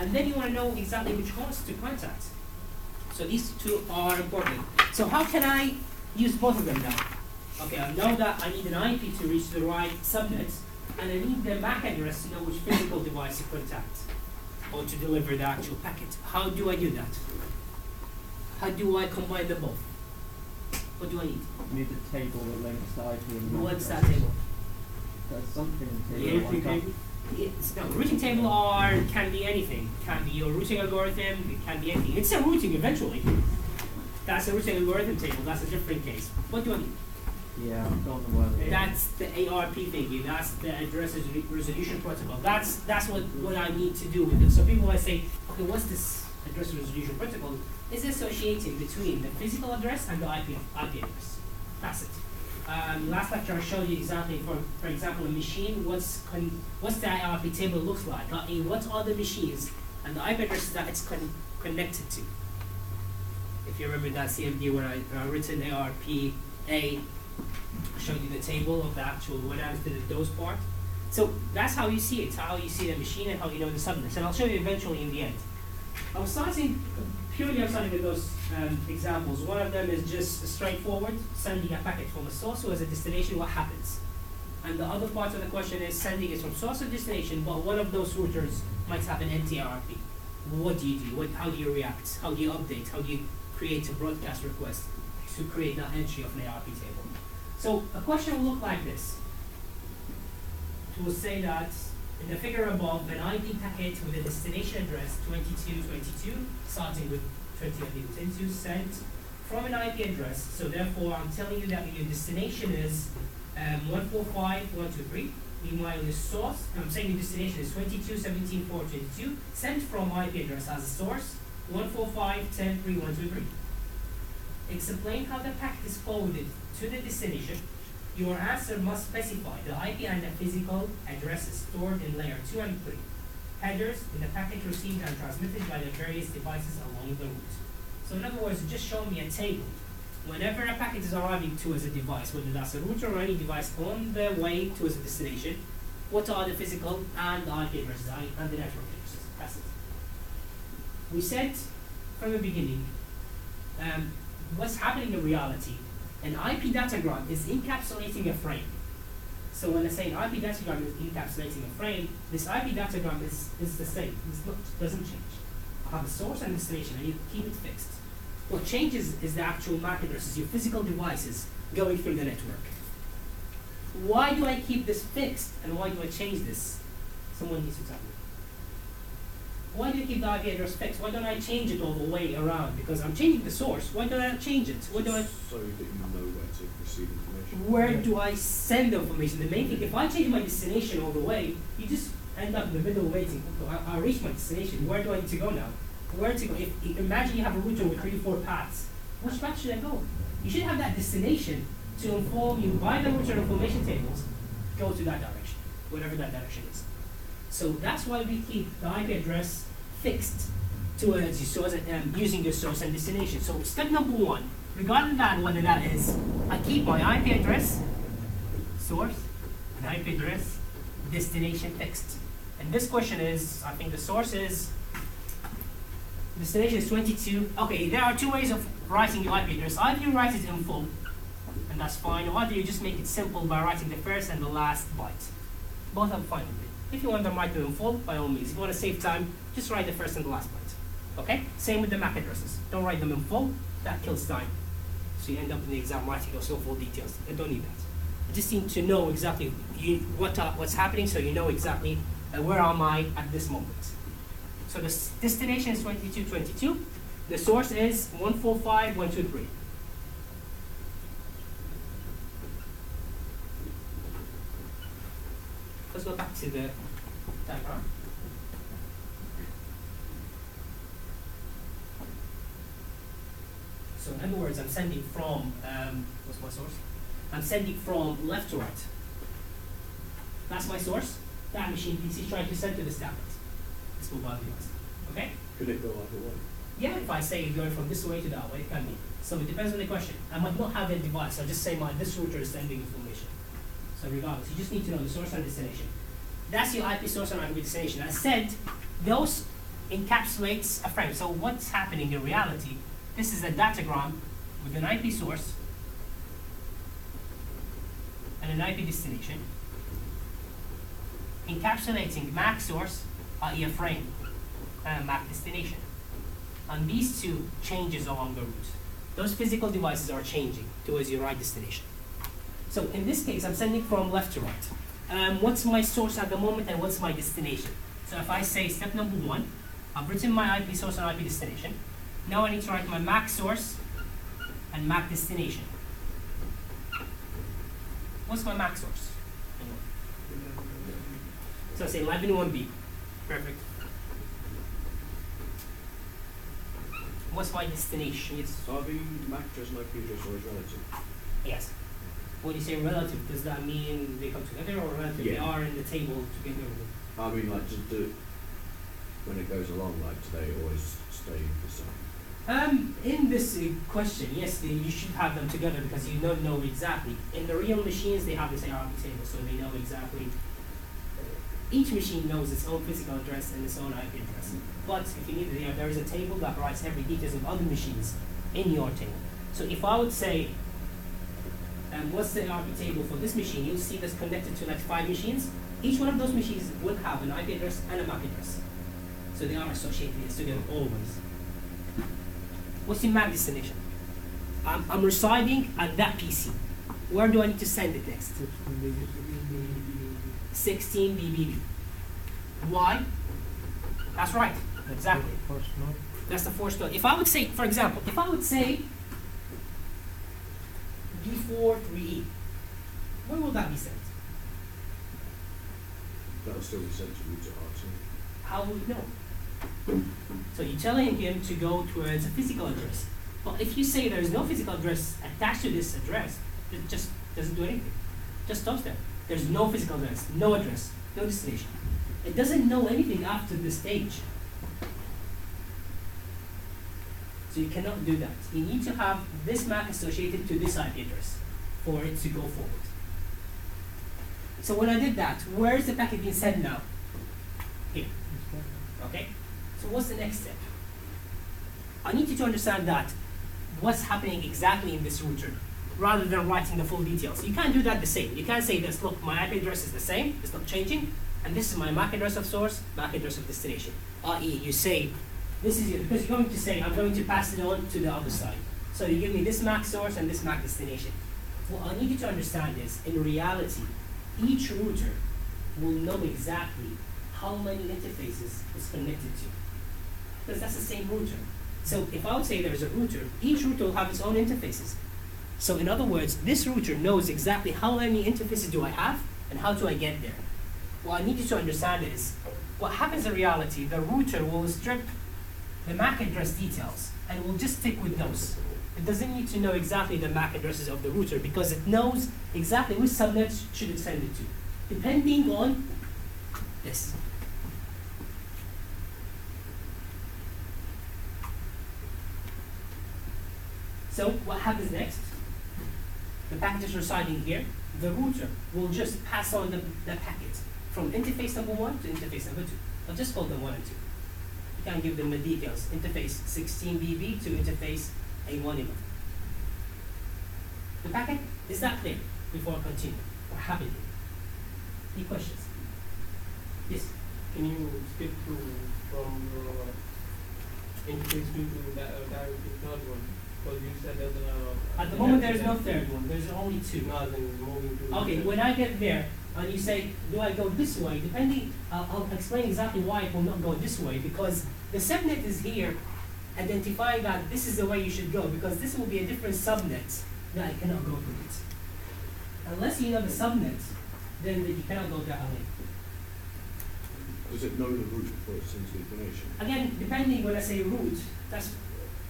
And then you want to know exactly which host to contact. So these two are important. So how can I use both of them now? Okay, I know that I need an IP to reach the right subnet, and I need the MAC address to know which physical device to contact or to deliver the actual packet. How do I do that? How do I combine them both? What do I need? You need a table that links the IP and MAC What's that address. table? There's something in Yeah, table. I can't- No, routing table can be anything. It can be your routing algorithm, it can be anything. It's a routing eventually. That's a routing algorithm table, that's a different case. What do I need? Yeah, I've got the word. That's the ARP thingy, that's the address resolution protocol. That's what I need to do with it. So people might say, okay, what's this address resolution protocol? It's associating between the physical address and the IP address. That's it. Last lecture I showed you exactly, for example, a machine, what's the ARP table looks like, what are the machines and the IP addresses that it's connected to. If you remember that CMD where I written ARP A, I showed you the table of the actual what happens to the dose part. So that's how you see it, how you see the machine and how you know the subnets. And I'll show you eventually in the end. I'm starting with those examples. One of them is just straightforward, sending a packet from a source to as a destination, what happens? And the other part of the question is sending it from source to destination, but one of those routers might have an empty ARP. What do you do? How do you react? How do you update? How do you create a broadcast request to create that entry of an ARP table? So a question will look like this. It will say that in the figure above, an IP packet with a destination address 2222, starting with 2022, sent from an IP address. So therefore, I'm telling you that your destination is 145.123. Meanwhile, the source, I'm saying the destination is 22.17.4.22, sent from IP address as a source 145.10.3.123. Explain how the packet is forwarded to the destination. Your answer must specify the IP and the physical addresses stored in layer 2 and 3. Headers in the packet received and transmitted by the various devices along the route. So in other words, just show me a table. Whenever a packet is arriving to as a device, whether that's a router or any device on the way to as a destination, what are the physical and the IP addresses and the network addresses? That's it. We said from the beginning, what's happening in reality, an IP datagram is encapsulating a frame. So when I say an IP datagram is encapsulating a frame, this IP datagram is the same. It doesn't change. I have a source and destination, and you keep it fixed. What changes is the actual MAC addresses, your physical devices going through the network. Why do I keep this fixed, and why do I change this? Someone needs to tell me. Why do you keep the IP address fixed? Why don't I change it all the way around? Because I'm changing the source. Why don't I change it? Why do I? So that you know where to receive information. Where do I send the information? The main thing, if I change my destination all the way, you just end up in the middle waiting. I reach my destination. Where do I need to go now? Where to go? If imagine you have a router with 3-4 paths. Which path should I go? You should have that destination to inform you by the router information tables. Go to that direction, whatever that direction is. So that's why we keep the IP address fixed to a source, using the source and destination. So step number one, regarding that, whether that is, I keep my IP address, source, and IP address, destination fixed. And this question is, I think the source is, destination is 22. Okay, there are two ways of writing your IP address. Either you write it in full, and that's fine, or either you just make it simple by writing the first and the last byte. Both are fine with me. If you want them write them in full, by all means. If you want to save time, just write the first and the last byte. Okay? Same with the MAC addresses. Don't write them in full. That kills time. So you end up in the exam writing those full details. I don't need that. I just need to know exactly what's happening, so you know exactly where am I at this moment. So the destination is 2222. The source is 145.123. Let's go back to the diagram. So in other words, I'm sending from, what's my source? I'm sending from left to right. That's my source. That machine PC is trying to send to this tablet. This mobile device. Okay? Could it go either way? Yeah, if I say going from this way to that way, it can be. So it depends on the question. I might not have a device. I'll just say this router is sending information. So regardless, you just need to know the source and destination. That's your IP source and IP destination. As I said, those encapsulates a frame. So what's happening in reality, this is a datagram with an IP source and an IP destination, encapsulating MAC source, i.e. a frame, and a MAC destination. And these two changes along the route. Those physical devices are changing towards your right destination. So in this case, I'm sending from left to right. What's my source at the moment and what's my destination? So if I say step number 1, I've written my IP source and IP destination. Now I need to write my MAC source and MAC destination. What's my MAC source? So I say 11.1b. Perfect. What's my destination? Yes. Are the MAC address and IP address always relative? Yes. When you say relative, does that mean they come together or relative? Yeah. They are in the table together. I mean, like, when it goes along, like, do they always stay the same? In this question, yes, you should have them together because you don't know exactly. In the real machines, they have this ARP table, so they know exactly. Each machine knows its own physical address and its own IP address. But if you need it, there is a table that writes every details of other machines in your table. So if I would say, what's the ARP table for this machine, you'll see that's connected to like 5 machines. Each one of those machines will have an IP address and a MAC address. So they are associated together always. What's your MAC destination? I'm residing at that PC. Where do I need to send it next? 16 BBB. Why? That's right. Exactly. That's the first node. If I would say, for example, if I would say D43E, where will that be sent? That'll still be sent to router R2. How will you know? So you're telling him to go towards a physical address. But if you say there is no physical address attached to this address, it just doesn't do anything. It just stops there. There's no physical address, no destination. It doesn't know anything after this stage. So you cannot do that. You need to have this MAC associated to this IP address for it to go forward. So when I did that, where is the packet being sent now? Here. Okay? So what's the next step? I need you to understand that what's happening exactly in this router, rather than writing the full details. You can't do that the same. You can't say this, look, my IP address is the same, it's not changing, and this is my MAC address of source, MAC address of destination. I.e., you say, this is it, because you're going to say, I'm going to pass it on to the other side. So you give me this MAC source and this MAC destination. What I need you to understand is, in reality, each router will know exactly how many interfaces it's connected to, because that's the same router. So if I would say there's a router, each router will have its own interfaces. So in other words, this router knows exactly how many interfaces do I have and how do I get there. What I need you to understand is, what happens in reality, the router will strip the MAC address details and will just stick with those. It doesn't need to know exactly the MAC addresses of the router because it knows exactly which subnet should it send it to, depending on this. So what happens next? The packet is residing here. The router will just pass on the packet from interface number 1 to interface number 2. I'll just call them 1 and 2. You can't give them the details. Interface 16BB to interface A111. The packet, is that clear before I continue? What happened here? Any questions? Yes? Can you skip to from interface 2 to direct to third one? Because you said there's At the moment there is no third one, there's only 2. No, then moving to Okay, when I get there, and you say, do I go this way? Depending, I'll explain exactly why it will not go this way, because the subnet is here identifying that this is the way you should go, because this will be a different subnet that I cannot go through it. Unless you know the subnet, then you cannot go that way. Does it know the route before it sends the information? Again, depending when I say route,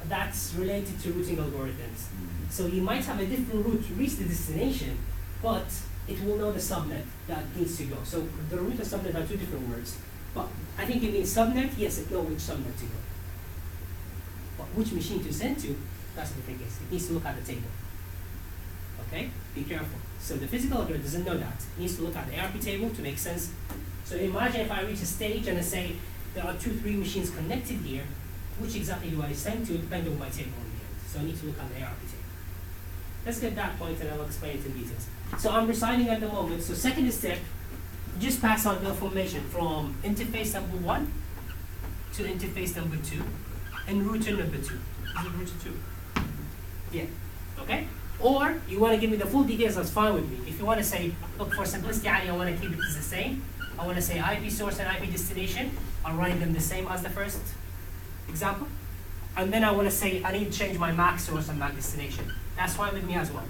that's related to routing algorithms. So you might have a different route to reach the destination, but it will know the subnet that needs to go. So the route and subnet are 2 different words. But I think it means subnet, yes, it knows which subnet to go. But which machine to send to, that's a different case. It needs to look at the table. Okay? Be careful. So the physical address doesn't know that. It needs to look at the ARP table to make sense. So imagine if I reach a stage and I say, there are 3 machines connected here. Which exactly do I send to? Depending on my table in the end. So I need to look at the ARP table. Let's get that point and I'll explain it in details. So I'm resigning at the moment. So second step, just pass on the information from interface number 1 to interface number 2 and router number 2. Is it router 2? Yeah. Okay? Or you want to give me the full details, that's fine with me. If you want to say, look, for simplicity, I want to keep it as the same. I want to say IP source and IP destination. I'll write them the same as the first example. And then I want to say, I need to change my MAC source and MAC destination. That's fine with me as well.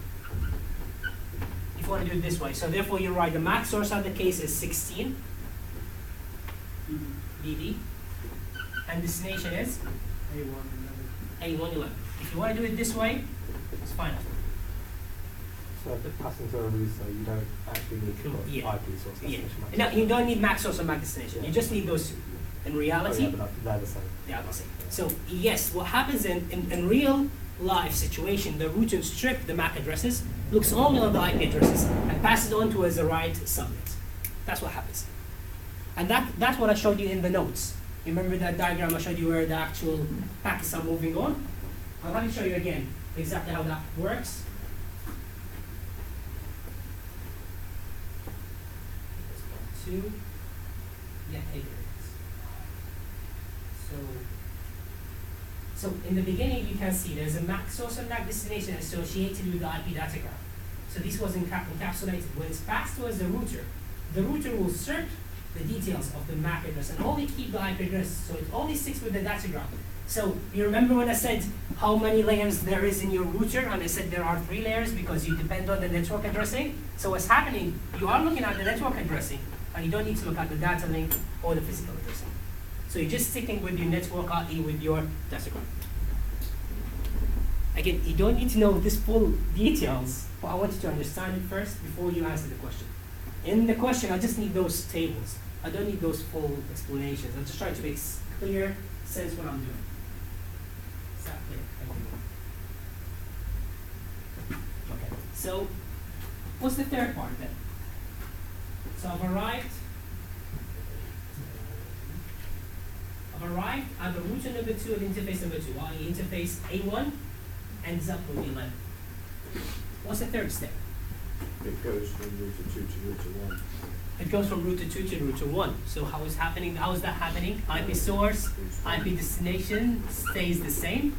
If you want to do it this way. So therefore, you write the MAC source of the case is 16 BD. And destination is A111. If you want to do it this way, it's fine. So if it's passing through a router, you don't actually need to put Yeah. IP source Yeah. destination. No, you don't need MAC source or MAC destination. You just need those two. In reality, Oh, yeah, but they're the same. they are the same. So yes, what happens in real life situation, the router strip the MAC addresses, looks only on the IP addresses, and passes on to as the right subnet. That's what happens. And that's what I showed you in the notes. You remember that diagram I showed you where the actual packets are moving on? I'll have to show you again exactly how that works. Two. Yeah, here it is. So in the beginning, you can see there's a MAC source and MAC destination associated with the IP datagram. So this was encapsulated. When it's passed towards the router will search the details of the MAC address and only keep the IP address. So it only sticks with the datagram. So you remember when I said how many layers there is in your router, and I said there are 3 layers because you depend on the network addressing. So what's happening, you are looking at the network addressing, and you don't need to look at the data link or the physical addressing. So you're just sticking with your network IE with your datagram. Again, you don't need to know this full details, but I want you to understand it first before you answer the question. In the question, I just need those tables. I don't need those full explanations. I'm just trying to make clear sense what I'm doing. Is that clear? Thank you. Okay, so what's the third part then? So I've arrived at the router number 2 and interface number 2. i.e. interface A1 ends up with 11. What's the third step? It goes from router 2 to router 1. It goes from router 2 to router 1. So how is that happening? IP source, IP destination stays the same.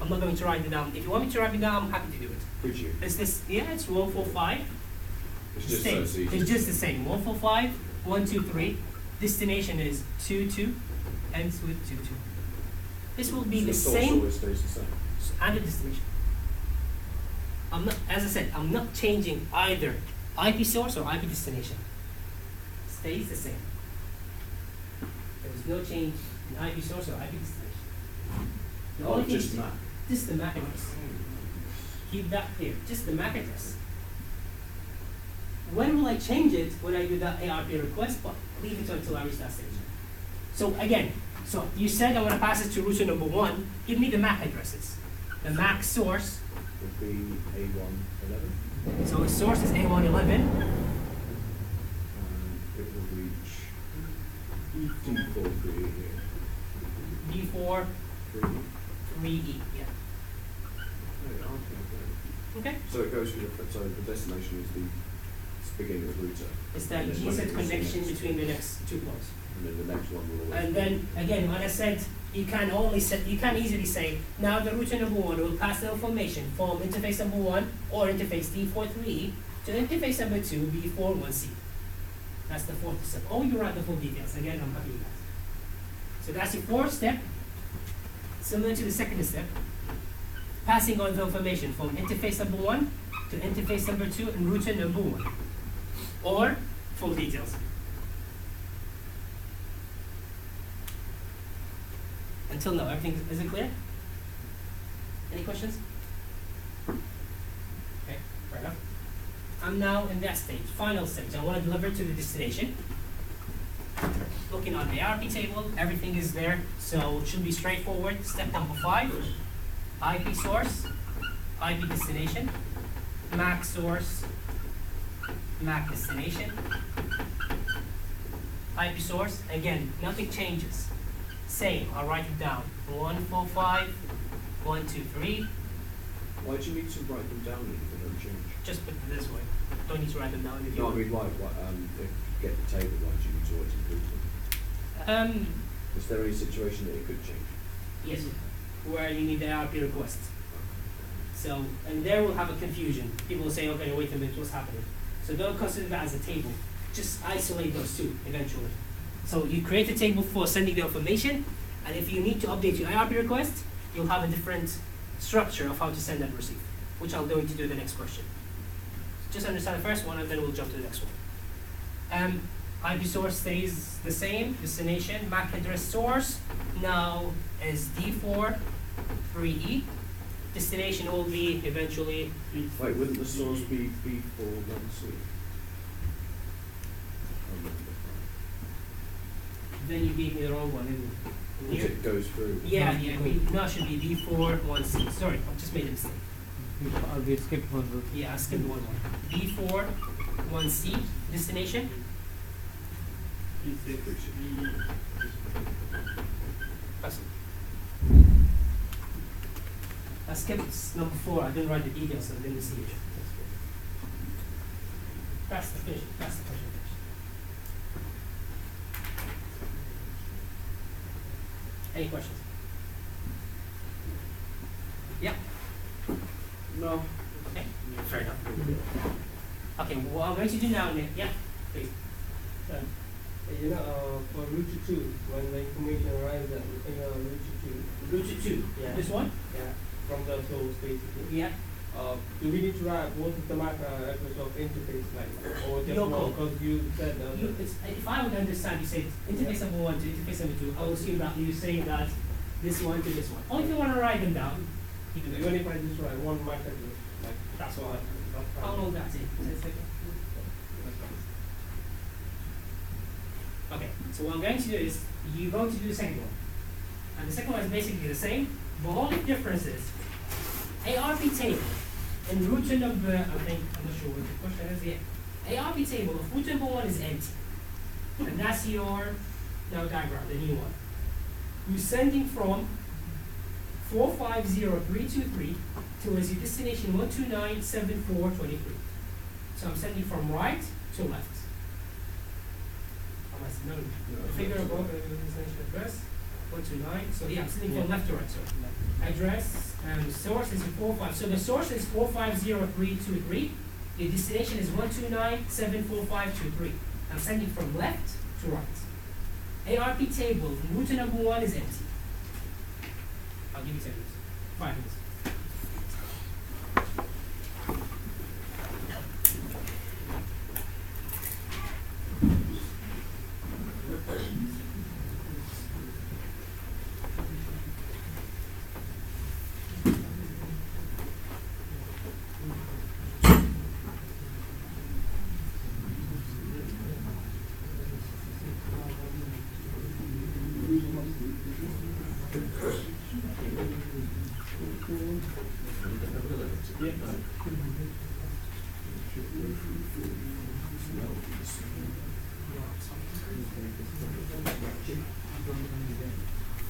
I'm not going to write it down. If you want me to write it down, I'm happy to do it. Could you? It's this, yeah, it's 145. It's just Same. so easy. It's just the same. 145, 123. Destination is 22, ends with 22. This will be So the source same always stays the same. and the destination. I'm not, as I said, I'm not changing either IP source or IP destination. Stays the same. There is no change in IP source or IP destination. The only thing Just is MAC. just the MAC address. Keep that clear. Just the MAC address. When will I change it? When I do the ARP request, but leave it until I reach that stage. So again, so you said I want to pass it to router number 1. Give me the MAC addresses. The MAC source. Would be A111. So the source is A111. And it will reach D43 here. D4, 3. 3E. Yeah. Okay. So it goes through so the destination is the beginning of the router. It's that And then when GSET it connection receives- between the next 2 ports. And then the next one will always And then again, when I said you can easily say now the router number 1 will pass the information from interface number 1 or interface D43 to interface number 2 B41C. That's the 4th step. Oh, you write the full details. Again, I'm happy with that. So that's your 4th step. Similar to the 2nd step, passing on the information from interface number 1 to interface number 2 and router number 1, or full details. Until now, everything is it clear? Any questions? Okay, fair enough. I'm now in that stage, final stage. I want to deliver to the destination. Looking on the ARP table, everything is there, so it should be straightforward. Step number 5, IP source, IP destination, MAC source, MAC destination, IP source. Again, nothing changes. Same, I'll write it down. 145, 1, 2, 3. Why do you need to write them down if they don't change? Just put it this way. Don't need to write them down if you No, I want. mean, why, if you get the table, why do you need to always include them? Is there any situation that it could change? Yes, where you need the ARP request. So, and there we'll have a confusion. People will say, okay, wait a minute, what's happening? So don't consider that as a table. Just isolate those two eventually. So you create a table for sending the information, and if you need to update your ARP request, you'll have a different structure of how to send and receive, which I'll go into do the next question. Just understand the first one, and then we'll jump to the next one. IP source stays the same, destination, MAC address source now is D4, 3E. Destination will be eventually. Wait, wouldn't the source be B41C? Then you gave me the wrong one, didn't you? If it goes through. Yeah, now it should be D4, 1C. Sorry, I just made a mistake. We skipped one. Yeah, I skipped one more. D4, 1C, destination. I skipped number 4. I didn't write the details, so I didn't see it. That's the question. Any questions? Yeah. No. Okay. Fair enough. Okay. What I'm going to do now, Nick. Yeah. Please. For route 2, when the information arrives at route 2. Route 2. Yeah. This one. Yeah. From the source, basically. Yeah. Do we need to write what is the MAC address of interface like, or just Local. one? Because you said If I would understand, you said interface number 1 to interface number 2, I will assume that you're saying that this one to this one. Or if you want to write them down, you can do even it. if I just write one MAC address, like That's all. How long that's it? 10 seconds. Okay, so what I'm going to do is, you're going to do the second one. And the second one is basically the same, but all the difference is, ARP table, and route number, I'm not sure what the question is yet. ARP table of route number 1 is empty. And that's your now diagram, the new one. You're sending from 450323 towards your destination 1297423. So I'm sending from right to left. No, figure above the destination address 129. So yeah, I'm sending from left to right. So address source is 45. So the source is 450323. The destination is 1297453. I'm sending from left to right. ARP table route number 1 is empty. I'll give you 10 minutes. 5 minutes.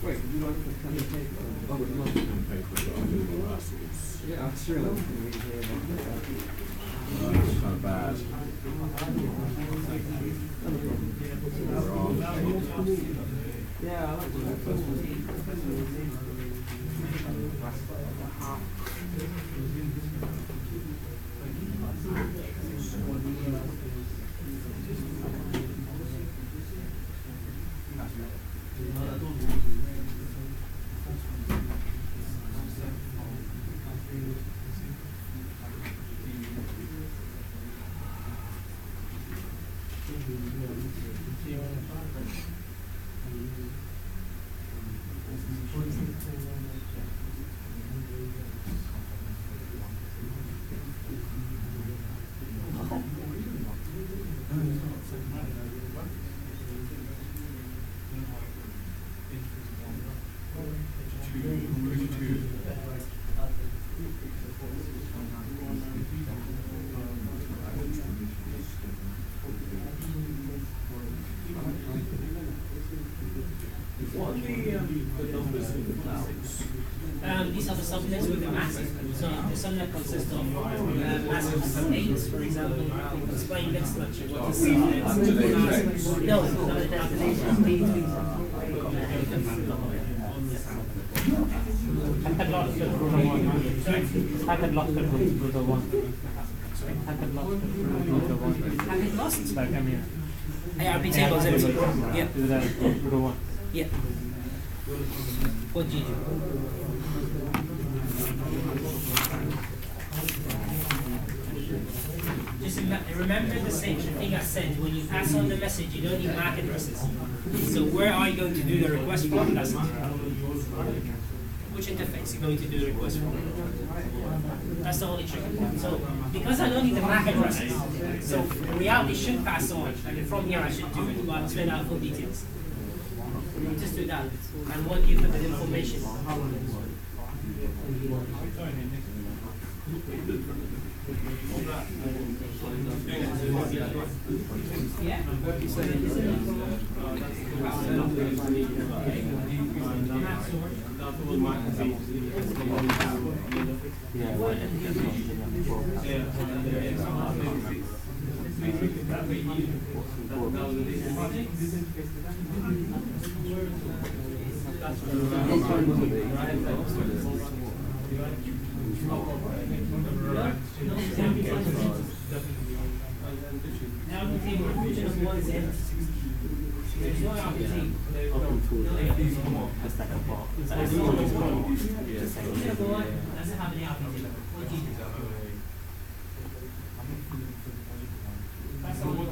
Wait, would you like to pen and paper? Oh, would you like to pen and paper? Yeah, I'm sure that's going to be here. It's kind of bad. Yeah, I like to know first These are the subnets with the masses. So the subnet consists of masses 8, for example. I'll explain next lecture what the subnet is. No, Packet lost at router 1. sorry? Packet lost at router 1. Sorry? Packet lost at router 1. Packet lost? Like, I mean, ARP table is empty. Yeah. is that router 1? Yeah. What do you do? Just remember the same thing I said. When you pass on the message, you don't need MAC addresses. So where are you going to do the request from? That's it. Which interface you're going to do the request from? That's the only tricky part. So because I don't need the MAC addresses, so in reality should pass on. And from here I should do it, but I'll spend out full details. Just do that. And what you put the information. Yeah. Yeah, well, Now the table version of one is empty. There's no ARP table. the second part. Doesn't have any ARP table. What do you do? That's all.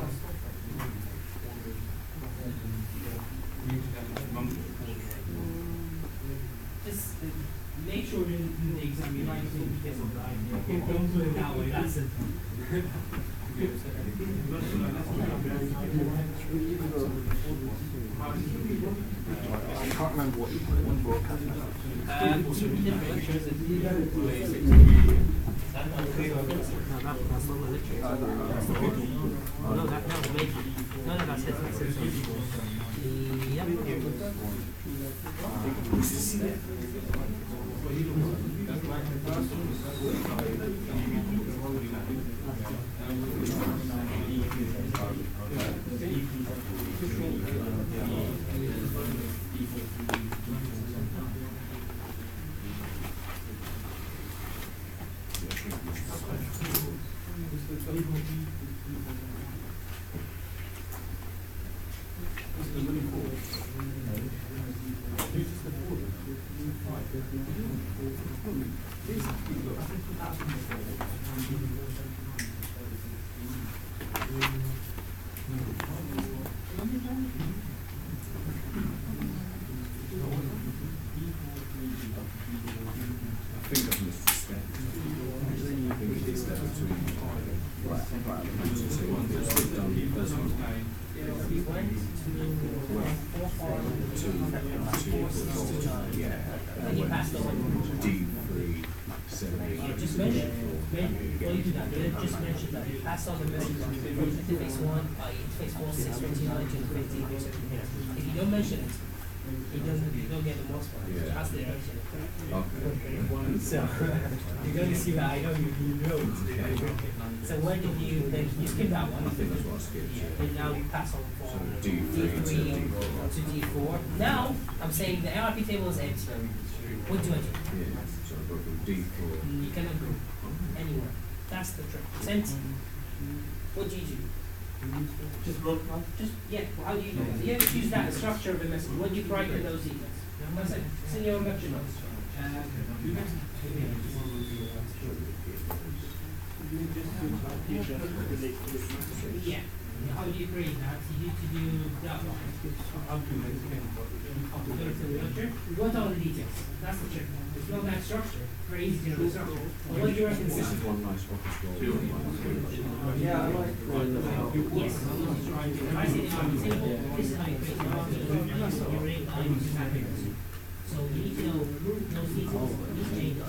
Just make sure in the exam you write the details of the idea. Don't do it that way. That's it. I can't remember what broadcast message. Just mention that you pass on the message from interface 1 by interface 4629 to 50. If you don't mention it, you don't get the most part. Yeah. That's the mention it. Okay. So you're going to see that I know you know it. So when did you skip that one? I think that's what I skipped. Yeah. And now you pass on So from D3 to D4. Now I'm saying the ARP table is empty. What do I do? Yeah. So I go from D4. You cannot go anywhere. That's the trick. It's empty. What do you do? Just broadcast? Just, yeah, how do you do it? You have to choose that structure of the message. What do you write in those details? That's it. It's in your lecture notes. Yeah. How do you create that? You need to do that one. You want all the details. That's the trick. It's not that structure. Very easy to know the structure. But what do you reckon? This is one nice office role. Yeah, I like Yes. If I say the ARP table, this is how you create the ARP table. You rate values and factors. So you need to know those details. These changes.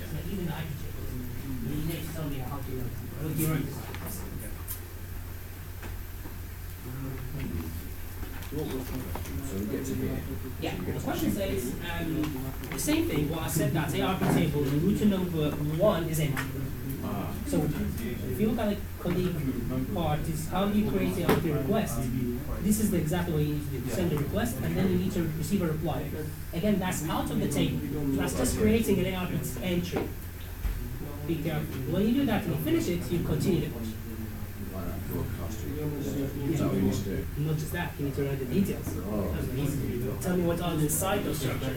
So even the IP tables. You need to tell me how to what you run. So to here. Yeah, the question says the same thing. What I said that ARP table, the router number 1 is empty. Ah, So if you look at the colleague part, is how do you create an ARP request? This is exactly what you need to do. Send a request, and then you need to receive a reply. Again, that's out of the table. That's just creating an ARP entry. Be careful. When you do that and you finish it, you continue the question. like that broadcasting. Is that what you need to do? Not just that, you need to write the details. Oh. Tell me what are inside the structure.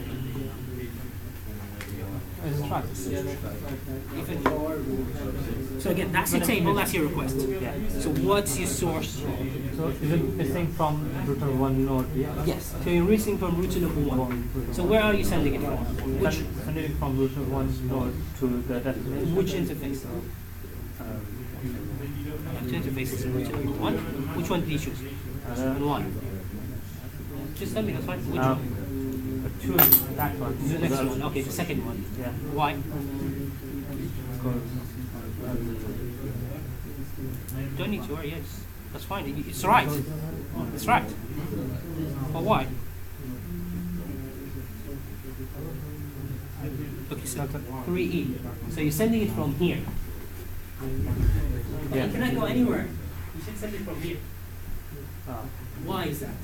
So again, that's your table, that's your request. Yeah. So what's your source? So is it missing from router 1 node? Yes. So you're reaching from router number 1. So where are you sending it from? Which Sending it from router 1 node to the destination. which interface? Two interfaces in router number 1. Which one did you choose? And why? Just tell me, that's fine. Which one? Choose that one. The next one. Okay, the second one. Yeah. Why? Because Don't need to worry, yes. That's fine. It's right. It's right. But why? Okay, so 3E. So you're sending it from here. Yeah. You cannot go anywhere. You should send it from here. Why is that?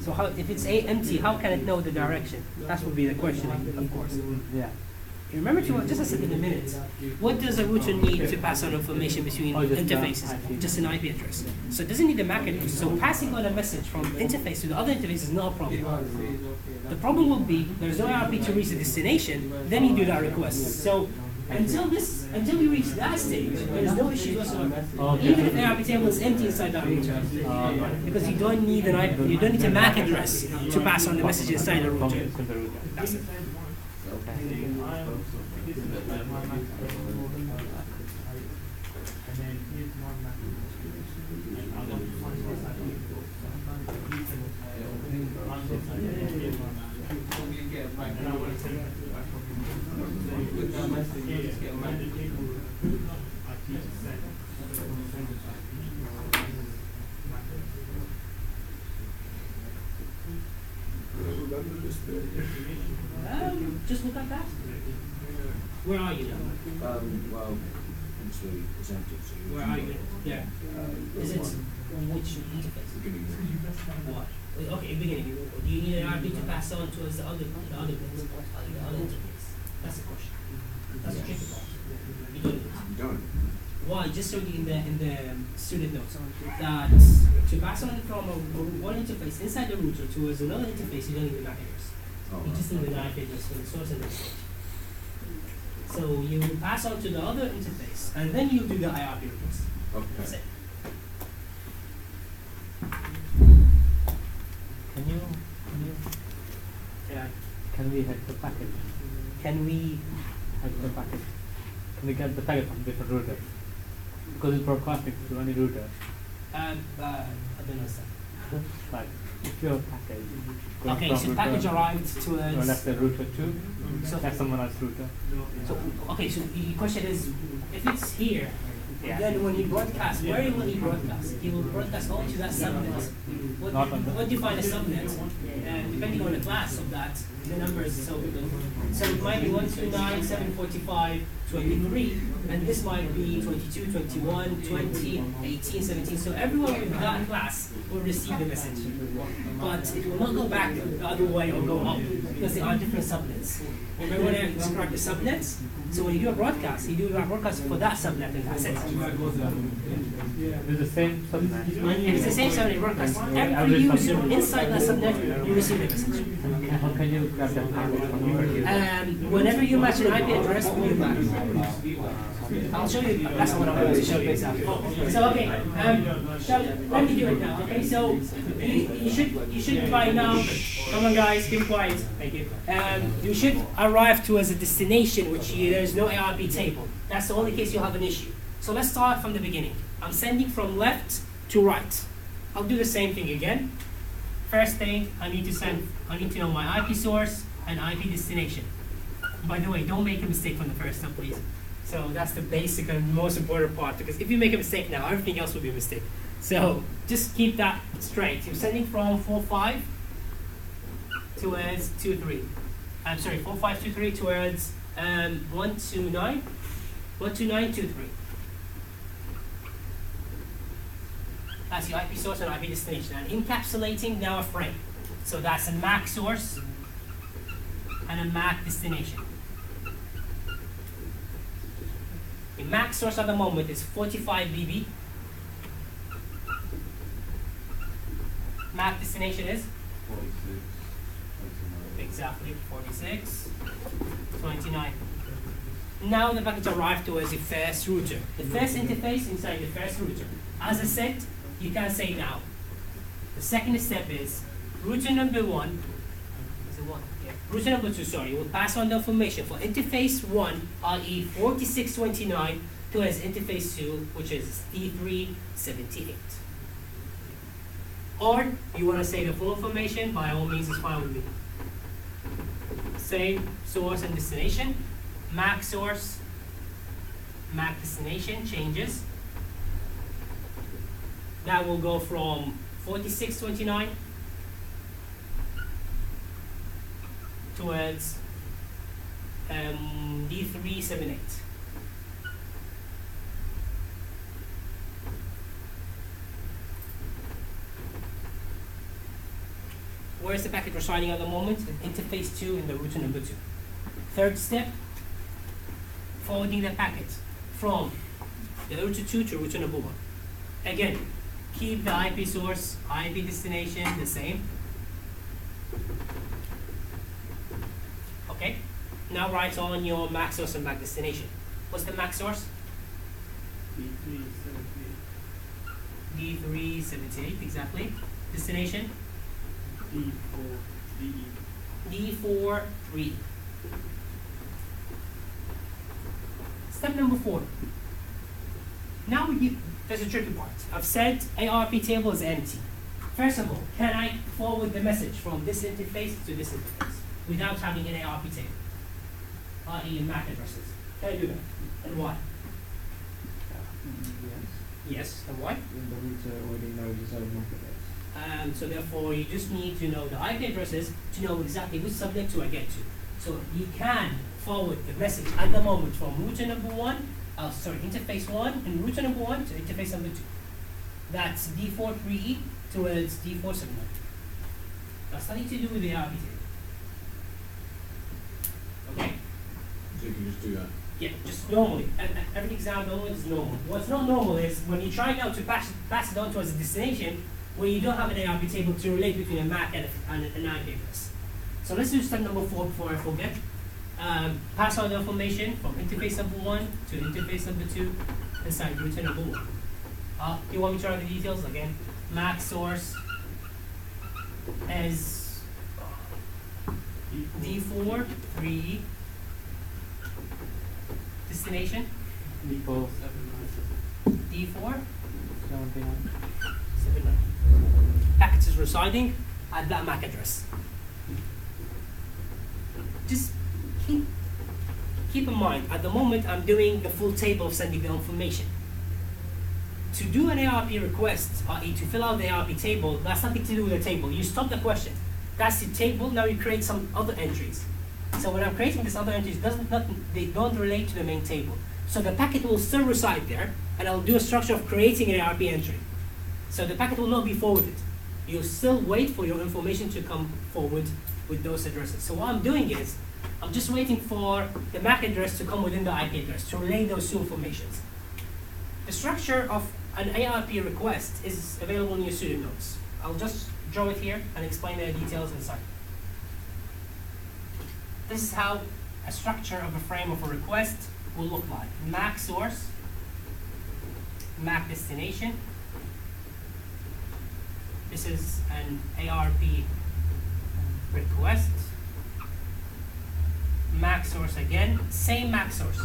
So how, if it's empty, how can it know the direction? That would be the question, of course. yeah. Remember to, just as I said in a minute, what does a router need to pass on information between Just interfaces? IP. Just an IP address. So it doesn't need a MAC address. So passing on a message from interface to the other interface is not a problem. The problem will be there's no ARP to reach the destination, then you do that request. So until you reach that stage, there's no issues whatsoever. Okay. Even if the ARP table is empty inside that router. Because you don't need an IP, you don't need a MAC address to pass on the message inside the router. From the router. That's it. Just look at that. Where are you now? Well, obviously it's empty. So Where are you? Yeah. Is it which interface? beginning. What? Okay, beginning. Do you need an RP to pass on towards the other bits? The other interface? That's the question. That's the tricky part. You don't need it. You don't. Why? Just so in the student notes that to pass on from one interface inside the router towards another interface, you don't need the MAC address. Oh, You just need the IP address for the source and the destination. So you pass on to the other interface, and then you do the IRP request. That's okay. it. Can we hack the packet? Can we? Hack the packet. Can we get the packet from different router? Because it's broadcasting to any router. I don't understand. Like if your package going Okay, from so router, package arrived or towards. that's the router 2, So, that's someone else's router. so okay, so the question is, if it's here, Yeah. then when you broadcast, where will he broadcast? He will broadcast only to that subnet. What, Not on the- what define a subnet? Depending on the class of that, the numbers. So it might be 129.745.23, and this might be 22, 21, 20, 18, 17. So everyone with that class will receive the message, but it will not go back the other way or go up because they are different subnets. Remember when I described the subnets? So when you do a broadcast, you do a broadcast for that subnet, and that's it. It's the same subnet. And it's the same subnet broadcast. Every user inside that subnet, you receive a message. How can you grab that packet from here? Whenever you match an IP address, we do that. I'll show you. That's what I'm going to show you exactly. So okay, let me do it now. Okay, so you should by now. Come on, guys, keep quiet. Thank you. You should arrive to as a destination, which there's no ARP table. That's the only case you'll have an issue. So let's start from the beginning. I'm sending from left to right. I'll do the same thing again. First thing, I need to know my IP source and IP destination. By the way, don't make a mistake from the first time, please. So that's the basic and most important part, because if you make a mistake now, everything else will be a mistake. So just keep that straight. You're sending from 4.5 towards 23. I'm sorry, 4523 towards 129, 12923. That's your IP source and IP destination. And encapsulating now a frame. So that's a MAC source and a MAC destination. The MAC source at the moment is 45 dB. MAC destination is? 46. Exactly, 46, 29. Now the package arrived towards the first router. The first interface inside the first router. As I said, you can say now. The second step is router number 1. Is it 1? Yeah. Router number 2, sorry, will pass on the information for interface 1, i.e. 4629, towards interface 2, which is E378. Or you want to say the full information, by all means, it's fine with me. Same source and destination. MAC source, MAC destination changes. That will go from 4629 towards D378. Where's the packet residing at the moment? Interface 2 in the router number 2. Third step, forwarding the packet from the router 2 to router number 1. Again, keep the IP source, IP destination the same. Okay? Now write on your MAC source and MAC destination. What's the MAC source? D378, exactly. Destination? D4, Step number 4. Now there's a tricky part. I've said ARP table is empty. First of all, can I forward the message from this interface to this interface without having an ARP table? i.e. MAC addresses. Can I do that? And why? Yes, and why? The router already knows its own MAC address. So therefore, you just need to know the IP addresses to know exactly which subnet to I get to. So you can forward the message at the moment from router number 1, interface 1 and router number 1 to interface number 2. That's D43E towards D479. That's nothing to do with the ARP table. Okay? So you can just do that. Yeah, just normally. Every example is normal. What's not normal is when you try now to pass it on towards a destination where you don't have an ARP table to relate between a MAC and an IP address. So let's do step number 4 before I forget. Pass on the information from interface number 1 to interface number 2 inside router number 1. You want me to write the details again? MAC source as D4, 3, destination D4, D4, 79. 79. Packet is residing at that MAC address. Just keep in mind, at the moment I'm doing the full table of sending the information. To do an ARP request, i.e. to fill out the ARP table, that's nothing to do with the table. You stop the question. That's the table, now you create some other entries. So when I'm creating these other entries, they don't relate to the main table. So the packet will still reside there, and I'll do a structure of creating an ARP entry. So the packet will not be forwarded. You'll still wait for your information to come forward with those addresses. So what I'm doing is, I'm just waiting for the MAC address to come within the IP address to relay those two informations. The structure of an ARP request is available in your student notes. I'll just draw it here and explain the details inside. This is how a structure of a frame of a request will look like. MAC source, MAC destination. This is an ARP request. MAC source again, same MAC source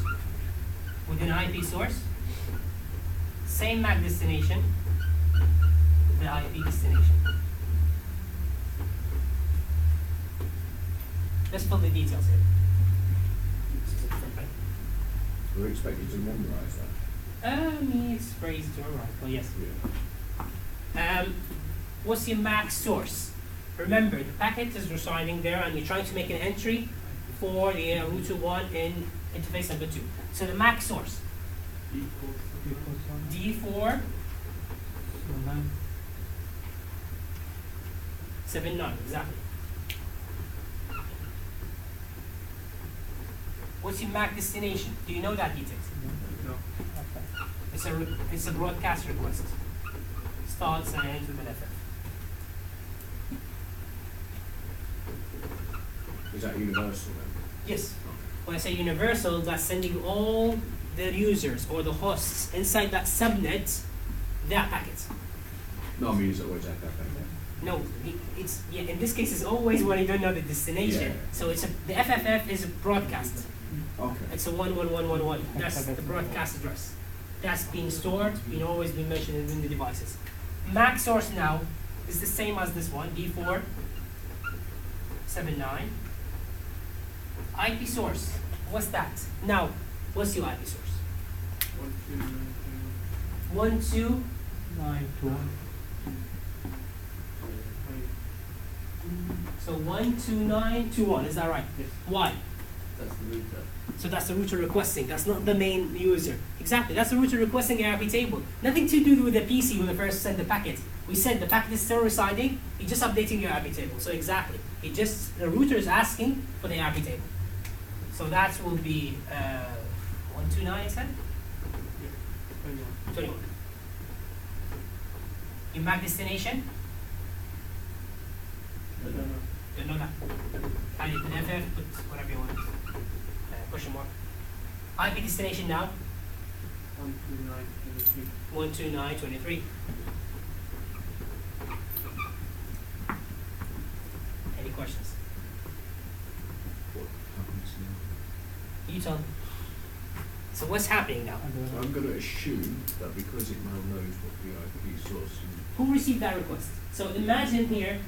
with an IP source, same MAC destination, the IP destination. Let's fill the details here. We're expected to memorize that. It's very easy to memorize, but yes. What's your MAC source? Remember, the packet is residing there, and you're trying to make an entry for the router 1 in interface number 2. So the MAC source, D479, exactly. What's your MAC destination? Do you know that details? No. It's a broadcast request. Starts and ends with an FF. Is that universal then? Yes. When I say universal, that's sending all the users or the hosts inside that subnet that packet. No, I mean, is it always FFF? No, it's in this case it's always when you don't know the destination. Yeah. So the FFF is a broadcast. Okay. It's a 11111. That's the broadcast address. That's being stored, always being mentioned in the devices. MAC source now is the same as this one, D479. IP source, what's that? Now, what's your IP source? 921. So 12921, is that right? Yes. Why? That's the router. So that's the router requesting, that's not the main user. Exactly, that's the router requesting ARP table. Nothing to do with the PC when they first sent the packet. We said the packet is still residing, you're just updating your ARP table. So exactly, the router is asking for the ARP table. So that will be 129, I said? 21. Your MAC destination? Don't know that. Add it in FF, put whatever you want. Question mark. IP destination now? 129.23. Any questions? What happens now? You tell me. So what's happening now? So I'm going to assume that because it now knows what the IP source is. Who received that request? So imagine here,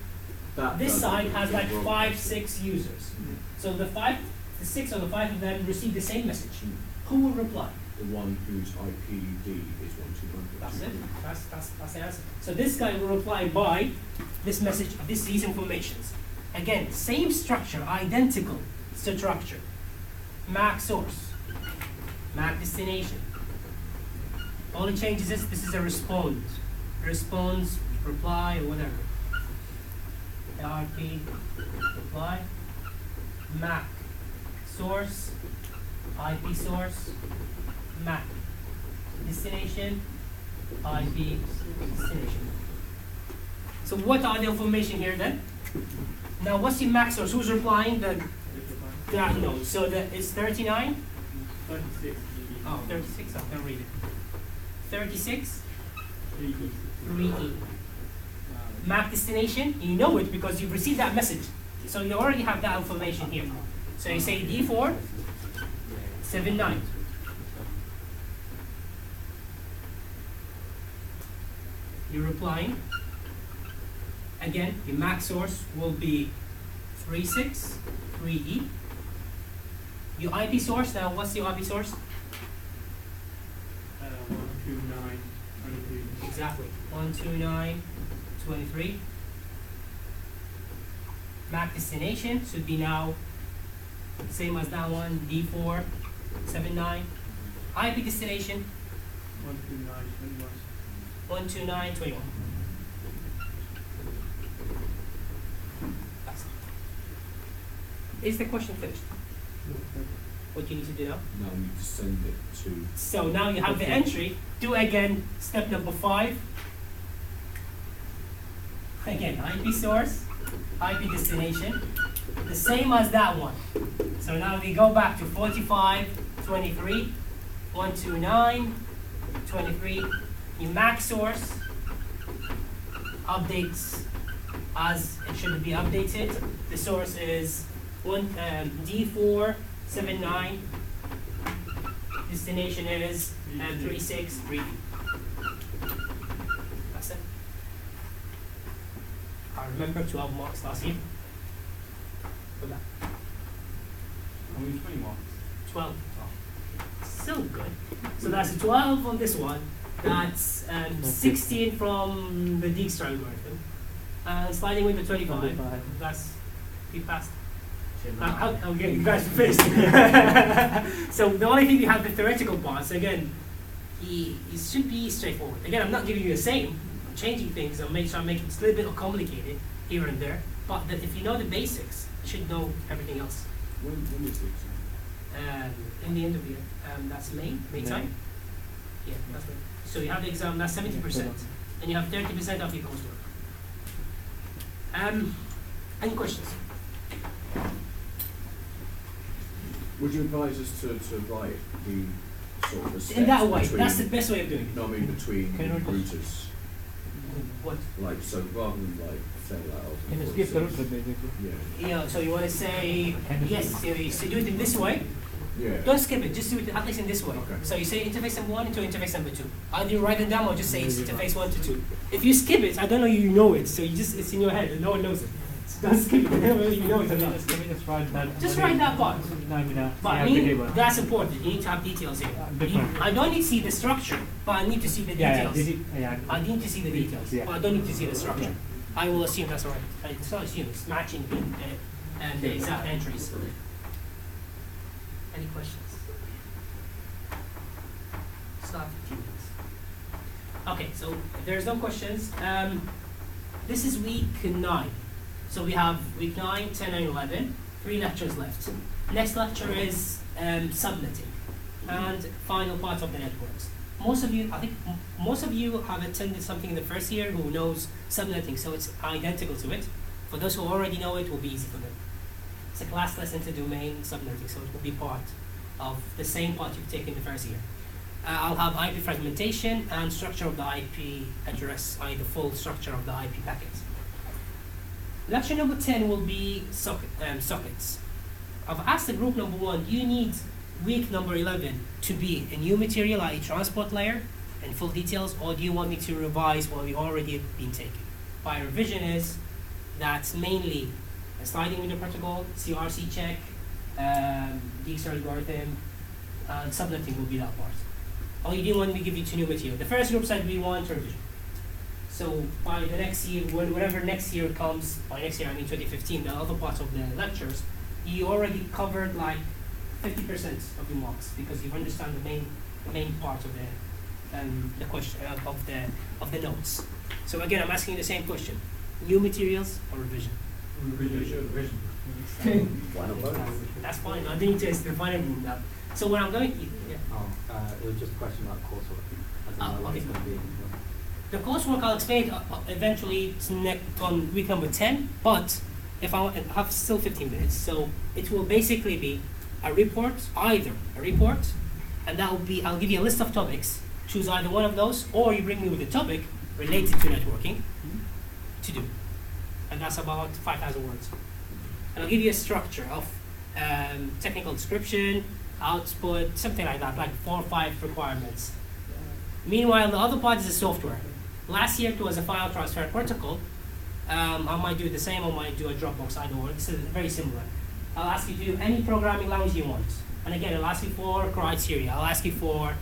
That this doesn't side has like broadcast. 5, 6 users. So the 6 or the 5 of them receive the same message. Who will reply? The one whose IPD is 129. That's it. That's the answer. So this guy will reply by this message, these informations. Again, same structure, identical structure. MAC source, MAC destination. All it changes is this is a response, reply, or whatever. ARP, reply, MAC source, IP source, MAC destination, IP destination. So what are the information here then? Now what's the MAC source? Who's replying? That node. So it's 39? 36. Oh, 36, I can read it. 36? 3E. 3E. MAC destination, you know it because you've received that message. So you already have that information here. So you say D479. You're replying. Again, your MAC source will be 363E. Your IP source, now what's your IP source? 129.23. Exactly, 129.23. MAC destination should be now same as that one, D479. IP destination, 129.21. 129.21. That's it. Is the question finished? What you need to do now? Now we need to send it to. So now you have the entry. Do again step number 5. Again, IP source, IP destination, the same as that one. So now we go back to 45.23, 129.23. Your MAC source updates as it should be updated. The source is D479. Destination is 363. That's it. I remember 12 marks last year. For that. Only 20 marks. 12. So good. So that's 12 on this one. That's 16 from the Dijkstra algorithm. And sliding window 25. 25. That's be passed. I'm getting you guys first. So the only thing you have the theoretical parts, again, it should be straightforward. Again, I'm not giving you the same. I'm changing things. I'm making it a little bit complicated here and there. But that if you know the basics, you should know everything else. When is the exam? In the end of the year. That's May time? Yeah, that's May. So you have the exam, that's 70%. And you have 30% of your coursework. Any questions? Would you advise us to write the sort of the steps In that way, between, that's the best way of doing it. no, I mean between Can you just- routers? What? Like, so rather than like say that out. Can you skip the router basically? Yeah. Yeah, so you want to say, yes, so do it in this way. Yeah. Don't skip it, just do it at least in this way. Okay. So you say interface number 1 into interface number 2. Either you write it down or just say it's interface 1 to 2. If you skip it, I don't know you know it, so it's in your head and no one knows it. So don't skip it, whether you know it or not. Can we just write that? Just write that part. No, I mean, But I mean, that's important. You need to have details here. Different. I don't need to see the structure, but I need to see the details. Yeah. I need to see the details, Yeah. but I don't need to see the structure. Yeah. I will assume that's alright. It's not assume, it's matching the exact entries. Any questions? Start 15 minutes. Okay, so if there's no questions, this is week 9. So we have week 9, 10, and 11, 3 lectures left. Next lecture is subnetting and final part of the networks. Most of you, I think most of you have attended something in the first year who knows subnetting, so it's identical to it. For those who already know it, will be easy for them. It's a class lesson to domain subnetting, so it will be part of the same part you've taken the first year. I'll have IP fragmentation and structure of the IP address, the full structure of the IP packets. Lecture number 10 will be sockets. I've asked the group number 1, do you need week number 11 to be a new material, i.e. transport layer and full details, or do you want me to revise what we already have been taking? By revision is that's mainly a sliding window protocol, CRC check, DXR algorithm, and subnetting will be that part. Or you didn't want me to give you 2 new material. The first group said we want revision. So by the next year, whenever next year comes, by next year I mean 2015, the other parts of the lectures, you already covered like 50% of your marks because you understand the main part of the question of the notes. So again, I'm asking the same question: new materials or revision? Revision. Why not both? That's fine. I didn't just define it that. So what I'm going to It was just a question about coursework. As in, okay. it's going to be. The coursework I'll explain eventually on week number 10, but if I have still 15 minutes, so it will basically be a report, either a report, and that will be, I'll give you a list of topics, choose either one of those, or you bring me with a topic related to networking to do. And that's about 5,000 words. And I'll give you a structure of technical description, output, something like that, like 4 or 5 requirements. Meanwhile, the other part is the software. Last year it was a file transfer protocol. I might do the same, I might do a Dropbox, either or. This is very similar. I'll ask you to do any programming language you want. And again, I'll ask you for criteria. I'll ask you for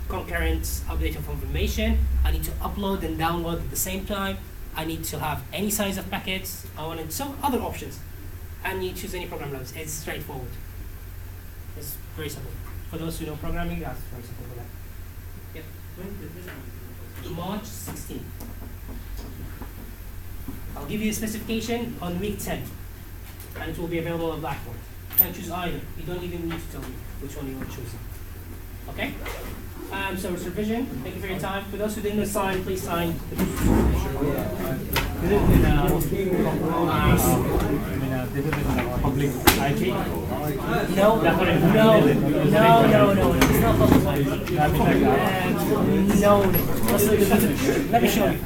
concurrent update of information. I need to upload and download at the same time. I need to have any size of packets. I wanted some other options. And you choose any program language. It's straightforward. It's very simple. For those who know programming, that's very simple for that. Yep. March 16th. I'll give you a specification on week 10, and it will be available on Blackboard. You can choose either. You don't even need to tell me which one you want to choose. Okay? So it's revision. Thank you for your time. For those who didn't sign, please sign. This is in public IP? No, it's not public. No. Let me show you.